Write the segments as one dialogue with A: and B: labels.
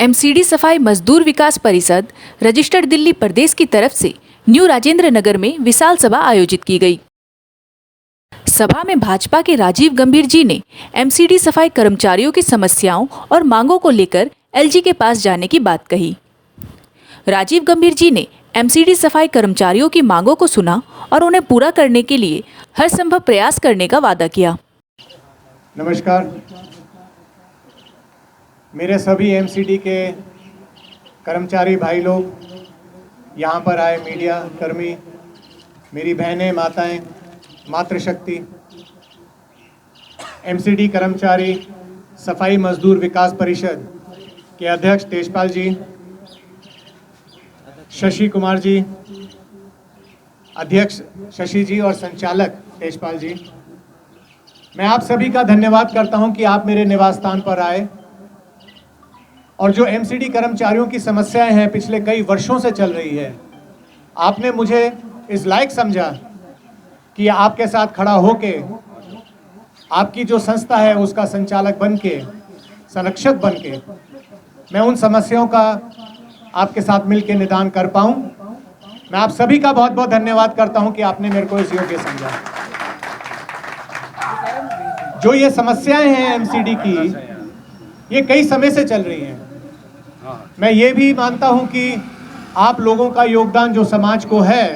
A: MCD सफाई मजदूर विकास परिषद रजिस्टर्ड दिल्ली प्रदेश की तरफ से न्यू राजेंद्र नगर में विशाल सभा आयोजित की गई। सभा में भाजपा के राजीव गंभीर जी ने एमसीडी सफाई कर्मचारियों की समस्याओं और मांगों को लेकर एलजी के पास जाने की बात कही। राजीव गंभीर जी ने एमसीडी सफाई कर्मचारियों की मांगों को सुना और उन्हें पूरा करने के लिए हर संभव प्रयास करने का वादा किया।
B: नमस्कार, मेरे सभी एमसीडी के कर्मचारी भाई लोग, यहाँ पर आए मीडिया कर्मी, मेरी बहनें, माताएं, मातृशक्ति, एमसीडी कर्मचारी सफाई मजदूर विकास परिषद के अध्यक्ष तेजपाल जी, शशि कुमार जी, अध्यक्ष शशि जी और संचालक तेजपाल जी, मैं आप सभी का धन्यवाद करता हूं कि आप मेरे निवास स्थान पर आए और जो एमसीडी कर्मचारियों की समस्याएं हैं पिछले कई वर्षों से चल रही है, आपने मुझे इस लायक समझा कि आपके साथ खड़ा होके आपकी जो संस्था है उसका संचालक बन के, संरक्षक बन के मैं उन समस्याओं का आपके साथ मिलकर निदान कर पाऊं। मैं आप सभी का बहुत बहुत धन्यवाद करता हूं कि आपने मेरे को इस योग्य समझा। जो ये समस्याएं हैं एमसीडी की, ये कई समय से चल रही हैं। मैं ये भी मानता हूं कि आप लोगों का योगदान जो समाज को है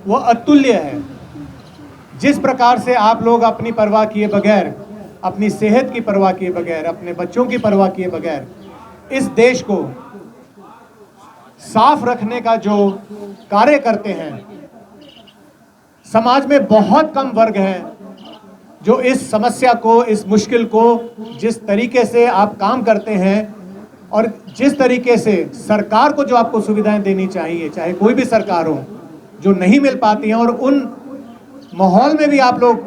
B: वो अतुल्य है। जिस प्रकार से आप लोग अपनी परवाह किए बगैर, अपनी सेहत की परवाह किए बगैर, अपने बच्चों की परवाह किए बगैर इस देश को साफ रखने का जो कार्य करते हैं, समाज में बहुत कम वर्ग हैं जो इस समस्या को, इस मुश्किल को जिस तरीके से आप काम करते हैं और जिस तरीके से सरकार को जो आपको सुविधाएं देनी चाहिए, चाहे कोई भी सरकार हो, जो नहीं मिल पाती हैं, और उन माहौल में भी आप लोग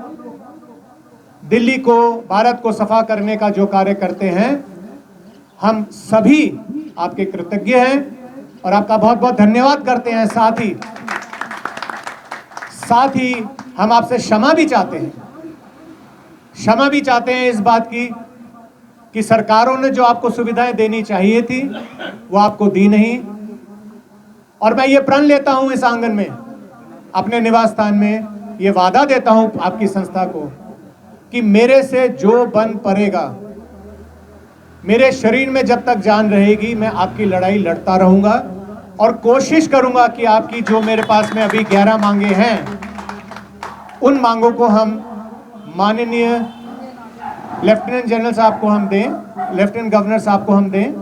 B: दिल्ली को, भारत को सफा करने का जो कार्य करते हैं, हम सभी आपके कृतज्ञ हैं और आपका बहुत बहुत धन्यवाद करते हैं। साथ ही हम आपसे क्षमा भी चाहते हैं इस बात की कि सरकारों ने जो आपको सुविधाएं देनी चाहिए थी वो आपको दी नहीं। और मैं ये प्रण लेता हूं इस आंगन में, अपने निवास स्थान में ये वादा देता हूं आपकी संस्था को कि मेरे से जो बन पड़ेगा, मेरे शरीर में जब तक जान रहेगी, मैं आपकी लड़ाई लड़ता रहूंगा और कोशिश करूंगा कि आपकी जो मेरे पास में अभी 11 मांगे हैं, उन मांगों को हम माननीय लेफ्टिनेंट जनरल साहब को हम दें, लेफ्टिनेंट गवर्नर साहब को हम दें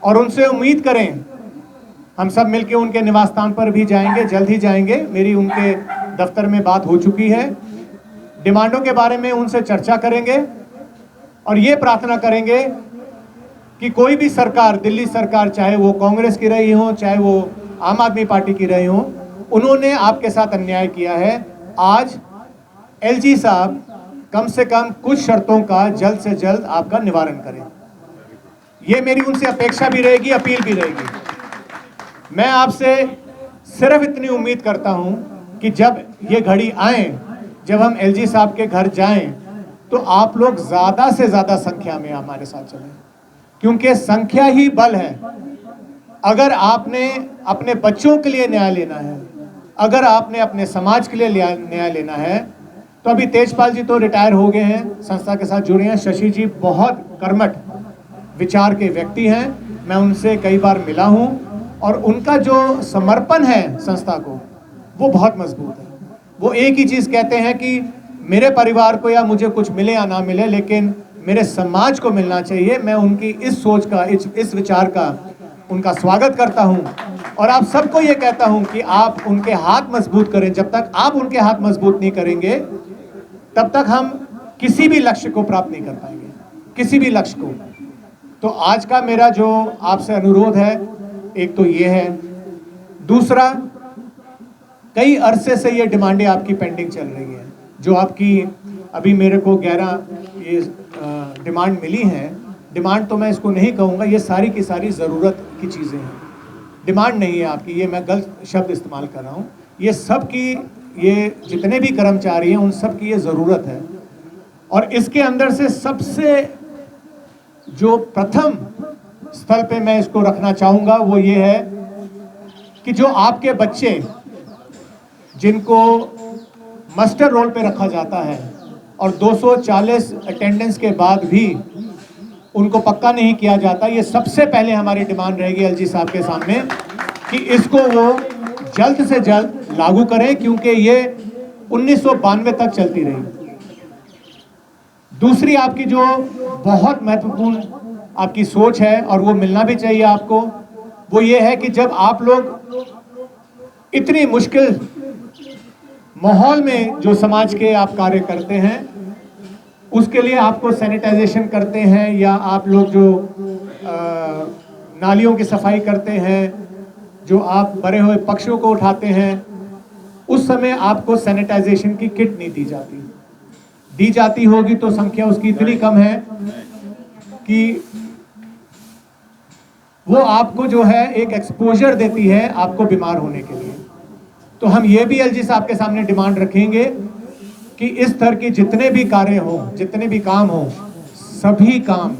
B: और उनसे उम्मीद करें, हम सब मिलकर उनके निवास स्थान पर भी जाएंगे, जल्द ही जाएंगे। मेरी उनके दफ्तर में बात हो चुकी है। डिमांडों के बारे में उनसे चर्चा करेंगे और ये प्रार्थना करेंगे कि कोई भी सरकार, दिल्ली सरकार, चाहे वो कांग्रेस की रही हो, चाहे वो आम आदमी पार्टी की रही हो, उन्होंने आपके साथ अन्याय किया है। आज एलजी साहब कम से कम कुछ शर्तों का जल्द से जल्द आपका निवारण करें। ये मेरी उनसे अपेक्षा भी रहेगी, अपील भी रहेगी। मैं आपसे सिर्फ इतनी उम्मीद करता हूं कि जब ये घड़ी आए, जब हम एलजी साहब के घर जाएं, तो आप लोग ज़्यादा से ज़्यादा संख्या में हमारे साथ चलें, क्योंकि संख्या ही बल है। अगर आपने अपने बच्चों के लिए न्याय लेना है, अगर आपने अपने समाज के लिए न्याय लेना है, तो अभी तेजपाल जी तो रिटायर हो गए हैं, संस्था के साथ जुड़े हैं। शशि जी बहुत कर्मठ विचार के व्यक्ति हैं, मैं उनसे कई बार मिला हूं और उनका जो समर्पण है संस्था को, वो बहुत मजबूत है। वो एक ही चीज़ कहते हैं कि मेरे परिवार को या मुझे कुछ मिले या ना मिले, लेकिन मेरे समाज को मिलना चाहिए। मैं उनकी इस सोच का, इस विचार का उनका स्वागत करता हूं और आप सबको ये कहता हूं कि आप उनके हाथ मजबूत करें। जब तक आप उनके हाथ मजबूत नहीं करेंगे, तब तक हम किसी भी लक्ष्य को प्राप्त नहीं कर पाएंगे, किसी भी लक्ष्य को। तो आज का मेरा जो आपसे अनुरोध है, एक तो ये है। दूसरा, कई अरसे से ये डिमांडें आपकी पेंडिंग चल रही हैं, जो आपकी अभी मेरे को 11 ये डिमांड मिली हैं। डिमांड तो मैं इसको नहीं कहूँगा, ये सारी की सारी ज़रूरत की चीज़ें हैं। डिमांड नहीं है आपकी, ये मैं गलत शब्द इस्तेमाल कर रहा हूँ। ये सब की, ये जितने भी कर्मचारी हैं उन सब की ये ज़रूरत है। और इसके अंदर से सबसे जो प्रथम स्थल पे मैं इसको रखना चाहूँगा वो ये है कि जो आपके बच्चे जिनको मास्टर रोल पे रखा जाता है और 240 अटेंडेंस के बाद भी उनको पक्का नहीं किया जाता, ये सबसे पहले हमारी डिमांड रहेगी एलजी साहब के सामने कि इसको वो जल्द से जल्द लागू करें, क्योंकि ये 1992 तक चलती रही। दूसरी आपकी जो बहुत महत्वपूर्ण आपकी सोच है और वो मिलना भी चाहिए आपको, वो ये है कि जब आप लोग इतनी मुश्किल माहौल में जो समाज के आप कार्य करते हैं उसके लिए आपको सैनिटाइजेशन करते हैं या आप लोग जो नालियों की सफाई करते हैं, जो आप मरे हुए पक्षियों को उठाते हैं, उस समय आपको सैनिटाइजेशन की किट नहीं दी जाती होगी तो संख्या उसकी इतनी कम है कि वो आपको जो है एक एक्सपोजर देती है आपको बीमार होने के लिए। तो हम ये भी एलजी साहब के सामने डिमांड रखेंगे कि इस तरह के जितने भी कार्य हों, जितने भी काम हों, सभी काम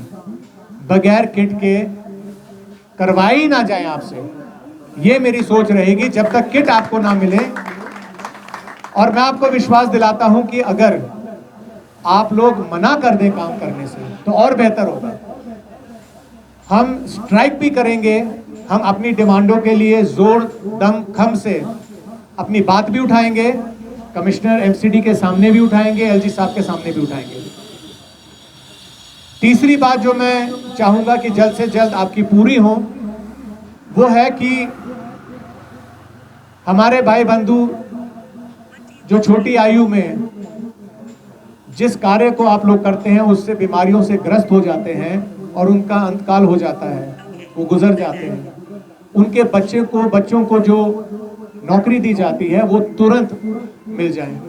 B: बगैर किट के करवाए ही ना जाए आपसे। ये मेरी सोच रहेगी जब तक किट आपको ना मिले। और मैं आपको विश्वास दिलाता हूं कि अगर आप लोग मना कर दें काम करने से तो और बेहतर होगा। हम स्ट्राइक भी करेंगे, हम अपनी डिमांडों के लिए जोर दम खम से अपनी बात भी उठाएंगे, कमिश्नर एमसीडी के सामने भी उठाएंगे, एलजी साहब के सामने भी उठाएंगे। तीसरी बात जो मैं चाहूंगा कि जल्द से जल्द आपकी पूरी हो वो है कि हमारे भाई बंधु जो छोटी आयु में जिस कार्य को आप लोग करते हैं उससे बीमारियों से ग्रस्त हो जाते हैं और उनका अंतकाल हो जाता है, वो गुजर जाते हैं, उनके बच्चों को जो नौकरी दी जाती है वो तुरंत मिल जाए,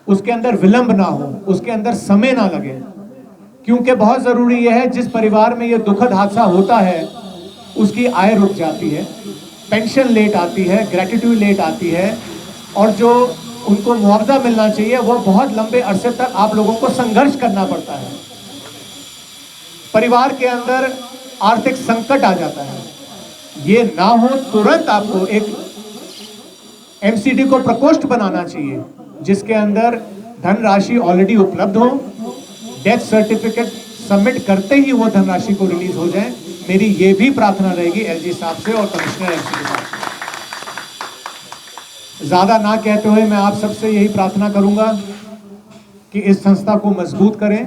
B: उसके अंदर विलंब ना हो, उसके अंदर समय ना लगे। क्योंकि बहुत ज़रूरी यह है, जिस परिवार में ये दुखद हादसा होता है उसकी आय रुक जाती है, पेंशन लेट आती है, ग्रेट्यूटी लेट आती है, और जो उनको मुआवजा मिलना चाहिए वो बहुत लंबे अरसे तक आप लोगों को संघर्ष करना पड़ता है। परिवार के अंदर आर्थिक संकट आ जाता है। ये ना हो, तुरंत आपको एक एमसीडी को प्रकोष्ठ बनाना चाहिए जिसके अंदर धनराशि ऑलरेडी उपलब्ध हो, डेथ सर्टिफिकेट सबमिट करते ही वो धनराशि को रिलीज हो जाए। मेरी ये भी प्रार्थना रहेगी एलजी साहब से और कमिश्नर एमसीडी साहब से। ज्यादा ना कहते हुए मैं आप सबसे यही प्रार्थना करूंगा कि इस संस्था को मजबूत करें,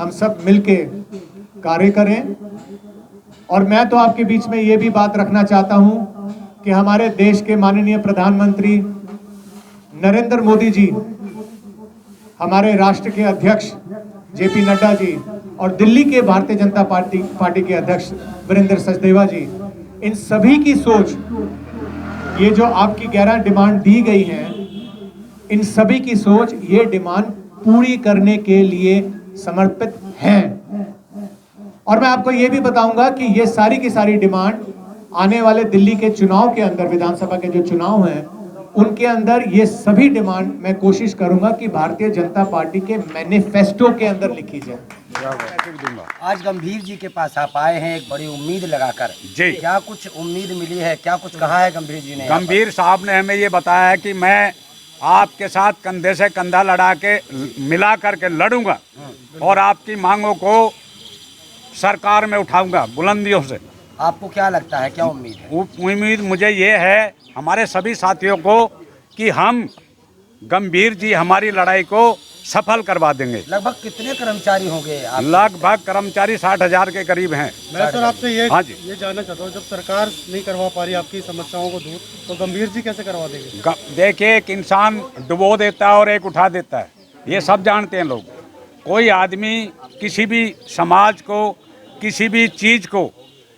B: हम सब मिलके कार्य करें। और मैं तो आपके बीच में ये भी बात रखना चाहता हूं कि हमारे देश के माननीय प्रधानमंत्री नरेंद्र मोदी जी, हमारे राष्ट्र के अध्यक्ष जेपी नड्डा जी और दिल्ली के भारतीय जनता पार्टी के अध्यक्ष वीरेंद्र सचदेवा जी, इन सभी की सोच, ये जो आपकी 11 डिमांड दी गई हैं, इन सभी की सोच ये डिमांड पूरी करने के लिए समर्पित हैं। और मैं आपको ये भी बताऊंगा कि ये सारी की सारी डिमांड आने वाले दिल्ली के चुनाव के अंदर, विधानसभा के जो चुनाव हैं उनके अंदर ये सभी डिमांड मैं कोशिश करूंगा कि भारतीय जनता पार्टी के मैनिफेस्टो के अंदर लिखी जाए।
C: आज गंभीर जी के पास आप आए हैं एक बड़ी उम्मीद लगाकर
D: जी।
C: क्या कुछ उम्मीद मिली है, क्या कुछ कहा है गंभीर जी ने?
D: गंभीर साहब ने हमें ये बताया है कि मैं आपके साथ कंधे से कंधा लड़ा के मिला करके लड़ूंगा और आपकी मांगों को सरकार में उठाऊंगा बुलंदियों से।
C: आपको क्या लगता है, क्या उम्मीद है?
D: उम्मीद मुझे ये है हमारे सभी साथियों को कि हम गंभीर जी हमारी लड़ाई को सफल करवा देंगे।
C: लगभग कितने कर्मचारी होंगे आप?
D: लगभग कर्मचारी 60,000 के करीब हैं।
E: मैं सर आपसे ये
D: हाँ जी।
E: ये जानना चाहता हूँ, जब सरकार नहीं करवा पा रही आपकी समस्याओं को दूर, तो गंभीर जी कैसे करवा देंगे?
D: देखिए, एक इंसान डुबो देता है और एक उठा देता है, ये सब जानते हैं लोग। कोई आदमी किसी भी समाज को, किसी भी चीज़ को,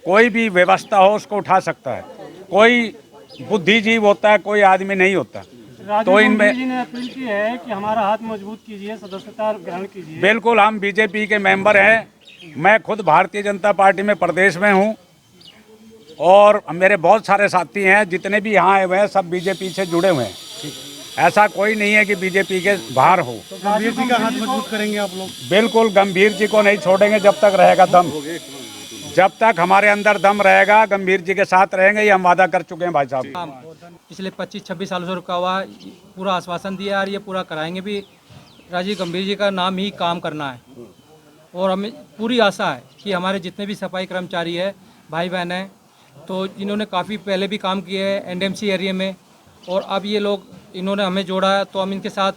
D: कोई भी व्यवस्था हो उसको उठा सकता है। कोई बुद्धिजीव होता है, कोई आदमी नहीं होता। तो इनमें
E: जी ने अपील की है कि हमारा हाथ मजबूत कीजिए, सदस्यता ग्रहण कीजिए।
D: बिल्कुल, हम बीजेपी के मेंबर हैं। मैं खुद भारतीय जनता पार्टी में प्रदेश में हूं और मेरे बहुत सारे साथी हैं, जितने भी यहाँ आए हुए हैं सब बीजेपी से जुड़े हुए हैं। ऐसा कोई नहीं है कि बीजेपी के बाहर हो।
E: तो गंभीर जी का हाथ मजबूत करेंगे आप लोग?
D: बिल्कुल, गंभीर जी को नहीं छोड़ेंगे जब तक रहेगा दम। जब तक हमारे अंदर दम रहेगा गंभीर जी के साथ रहेंगे, ये हम वादा कर चुके हैं भाई साहब।
F: पिछले 25-26 सालों से रुका हुआ पूरा आश्वासन दिया और ये पूरा कराएंगे भी। राजीव गंभीर जी का नाम ही काम करना है और हमें पूरी आशा है कि हमारे जितने भी सफाई कर्मचारी है, भाई बहन हैं, तो इन्होंने काफ़ी पहले भी काम किए हैं एनडीएमसी एरिया में और अब ये लोग इन्होंने हमें जोड़ा है तो हम इनके साथ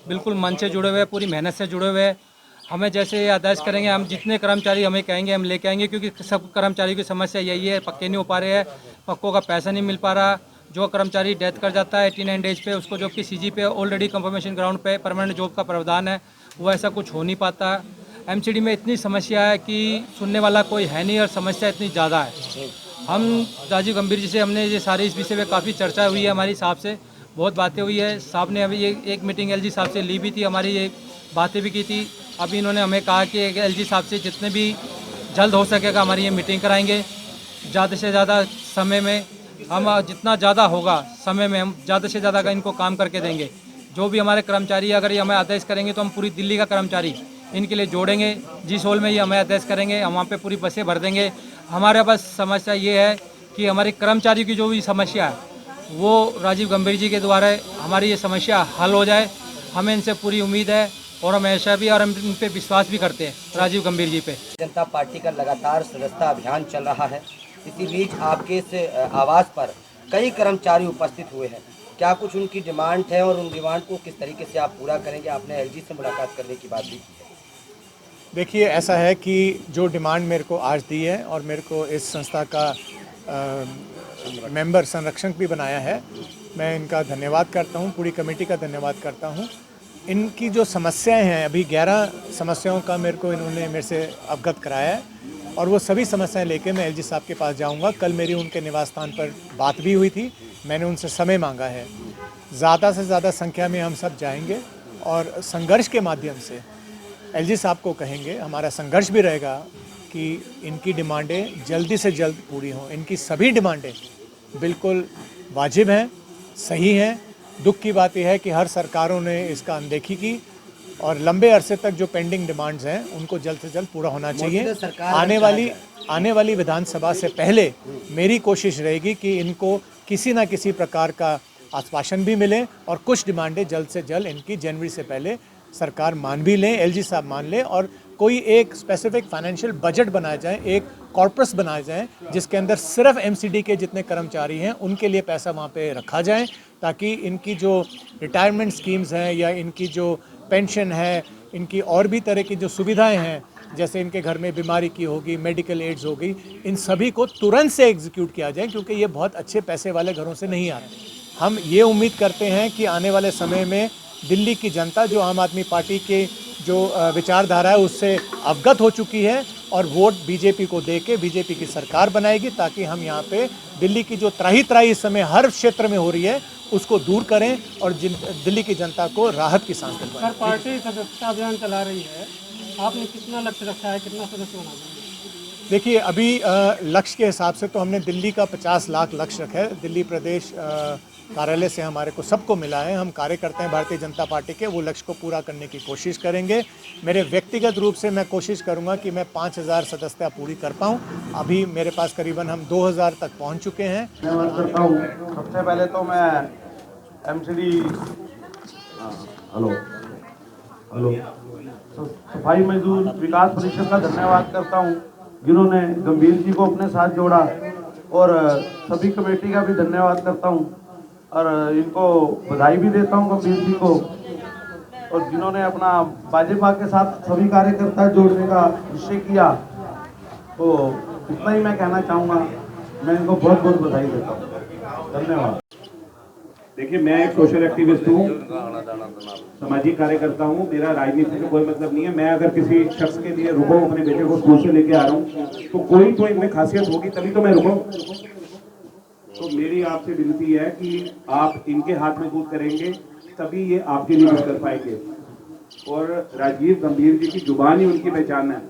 F: बिल्कुल मन से जुड़े हुए हैं, पूरी मेहनत से जुड़े हुए हैं। हमें जैसे ये आदेश करेंगे, हम जितने कर्मचारी हमें कहेंगे हम लेके आएंगे, क्योंकि सब कर्मचारी की समस्या यही है, पक्के नहीं हो पा रहे हैं, पक्कों का पैसा नहीं मिल पा रहा। जो कर्मचारी डेथ कर जाता है 89 डेज पे, उसको जबकि सीजी पे ऑलरेडी कंफर्मेशन ग्राउंड पे परमानेंट जॉब का प्रावधान है, वो ऐसा कुछ हो नहीं पाता। एमसीडी में इतनी समस्या है कि सुनने वाला कोई है नहीं और समस्या इतनी ज़्यादा है। हम राजीव गंभीर जी से हमने ये सारे इस विषय में काफ़ी चर्चा हुई है, हमारी साहब से बहुत बातें हुई है। साहब ने अभी एक मीटिंग एलजी साहब से ली भी थी, हमारी ये बातें भी की थी। अभी इन्होंने हमें कहा कि एलजी साहब से जितने भी जल्द हो सकेगा हमारी ये मीटिंग कराएंगे। ज़्यादा से ज़्यादा समय में हम जितना ज़्यादा होगा समय में हम ज़्यादा से ज़्यादा का इनको काम करके देंगे। जो भी हमारे कर्मचारी अगर ये हमें आदेश करेंगे तो हम पूरी दिल्ली का कर्मचारी इनके लिए जोड़ेंगे। जिस हॉल में ये हमें आदेश करेंगे हम वहाँ पे पूरी बसें भर देंगे। हमारे पास समस्या ये है कि हमारे कर्मचारियों की जो भी समस्या है वो राजीव गंभीर जी के द्वारा हमारी ये समस्या हल हो जाए। हमें इनसे पूरी उम्मीद है और हम ऐसा भी और हम इन पे विश्वास भी करते हैं राजीव गंभीर जी पे।
C: जनता पार्टी का लगातार सदस्यता अभियान चल रहा है। इसी बीच आपके इस आवास पर कई कर्मचारी उपस्थित हुए हैं। क्या कुछ उनकी डिमांड है और उन डिमांड को किस तरीके से आप पूरा करेंगे? आपने एलजी से मुलाकात करने की बात भी की है।
B: देखिए, ऐसा है कि जो डिमांड मेरे को आज दी है और मेरे को इस संस्था का मेंबर संरक्षक भी बनाया है, मैं इनका धन्यवाद करता हूँ, पूरी कमेटी का धन्यवाद करता हूँ। इनकी जो समस्याएं हैं, अभी 11 समस्याओं का इन्होंने मेरे से अवगत कराया है और वो सभी समस्याएं लेके मैं एलजी साहब के पास जाऊंगा। कल मेरी उनके निवास स्थान पर बात भी हुई थी, मैंने उनसे समय मांगा है। ज़्यादा से ज़्यादा संख्या में हम सब जाएंगे और संघर्ष के माध्यम से एलजी साहब को कहेंगे, हमारा संघर्ष भी रहेगा कि इनकी डिमांडें जल्दी से जल्द पूरी हों। इनकी सभी डिमांडें बिल्कुल वाजिब हैं, सही हैं। दुख की बात यह है कि हर सरकारों ने इसका अनदेखी की और लंबे अरसे तक जो पेंडिंग डिमांड्स हैं उनको जल्द से जल्द पूरा होना चाहिए। आने वाली विधानसभा से पहले मेरी कोशिश रहेगी कि इनको किसी ना किसी प्रकार का आश्वासन भी मिले और कुछ डिमांडें जल्द से जल्द इनकी जनवरी से पहले सरकार मान भी लें, एलजी साहब मान लें और कोई एक स्पेसिफिक फाइनेंशियल बजट बनाया जाए, एक कॉर्पस बनाया जाए जिसके अंदर सिर्फ एमसीडी के जितने कर्मचारी हैं उनके लिए पैसा वहाँ पे रखा जाए, ताकि इनकी जो रिटायरमेंट स्कीम्स हैं या इनकी जो पेंशन है, इनकी और भी तरह की जो सुविधाएं हैं, जैसे इनके घर में बीमारी की होगी, मेडिकल एड्स होगी, इन सभी को तुरंत से एग्जीक्यूट किया जाए, क्योंकि ये बहुत अच्छे पैसे वाले घरों से नहीं आ रहे। हम ये उम्मीद करते हैं कि आने वाले समय में दिल्ली की जनता जो आम आदमी पार्टी के जो विचारधारा है उससे अवगत हो चुकी है और वोट बीजेपी को देके बीजेपी की सरकार बनाएगी, ताकि हम यहाँ पे दिल्ली की जो त्राही इस समय हर क्षेत्र में हो रही है उसको दूर करें और दिल्ली की जनता को राहत की सांस दिलवाएं।
E: सर, पार्टी सदस्यता अभियान चला रही है, आपने कितना लक्ष्य रखा है, कितना सदस्य बनाना है?
B: देखिए, अभी लक्ष्य के हिसाब से तो हमने दिल्ली का 50 लाख लक्ष्य रखा है। दिल्ली प्रदेश कार्यालय से हमारे को सबको मिला है, हम कार्य करते हैं भारतीय जनता पार्टी के, वो लक्ष्य को पूरा करने की कोशिश करेंगे। मेरे व्यक्तिगत रूप से मैं कोशिश करूंगा कि मैं 5000 सदस्यता पूरी कर पाऊं। अभी मेरे पास करीबन हम 2000 तक पहुंच चुके हैं।
G: धन्यवाद करता हूँ। सबसे पहले तो मैं एमसीडी सफाई मजदूर विकास परिषद का धन्यवाद करता हूँ, जिन्होंने गंभीर जी को अपने साथ जोड़ा, और सभी कमेटी का भी धन्यवाद करता हूँ और इनको बधाई भी देता हूँ गंभीर जी को, और जिन्होंने अपना भाजपा के साथ सभी कार्यकर्ता जोड़ने का निश्चय किया। तो इतना ही मैं कहना चाहूँगा, मैं इनको बहुत बहुत बधाई देता हूँ। धन्यवाद।
H: देखिए, मैं एक सोशल एक्टिविस्ट हूँ, सामाजिक कार्यकर्ता हूँ। मेरा राजनीति से कोई मतलब नहीं है। मैं अगर किसी शख्स के लिए रुको, अपने बेटे को स्कूल से लेके आ रहा हूँ, तो कोई तो इनमें खासियत होगी तभी तो मैं रुको। तो मेरी आपसे विनती है कि आप इनके हाथ में दूध करेंगे तभी ये आपके लिए कुछ कर पाएंगे। और राजीव गंभीर जी की जुबान ही उनकी पहचान है।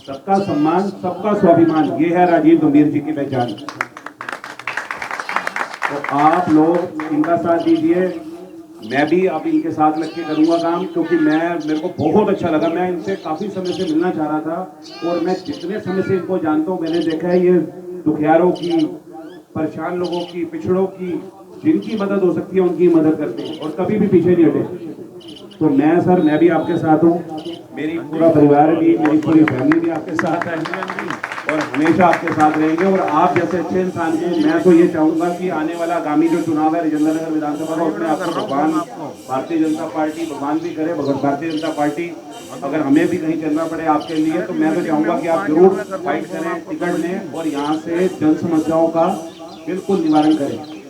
H: सबका सम्मान, सबका स्वाभिमान, ये है राजीव गंभीर जी की पहचान। तो आप लोग इनका साथ दीजिए। मैं भी अब इनके साथ लग के करूँगा काम, क्योंकि मेरे को बहुत अच्छा लगा। मैं इनसे काफ़ी समय से मिलना चाह रहा था और मैं जितने समय से इनको जानता हूँ, मैंने देखा है ये दुखियारों की, परेशान लोगों की, पिछड़ों की, जिनकी मदद हो सकती है उनकी मदद करते हैं और कभी भी पीछे नहीं हटे। तो मैं भी आपके साथ हूँ, मेरी पूरा परिवार भी, मेरी पूरी फैमिली भी आपके साथ है और हमेशा आपके साथ रहेंगे। और आप जैसे अच्छे इंसान को मैं तो ये चाहूँगा कि आने वाला आगामी जो चुनाव है राजेंद्र नगर विधानसभा का, उसमें आपको भगवान भारतीय जनता पार्टी भगवान भी करे, भारतीय जनता पार्टी अगर हमें भी कहीं चलना पड़े आपके लिए, तो मैं तो चाहूँगा कि आप जरूर फाइट करें, टिकट लें और यहाँ से जन समस्याओं का बिल्कुल निवारण करें।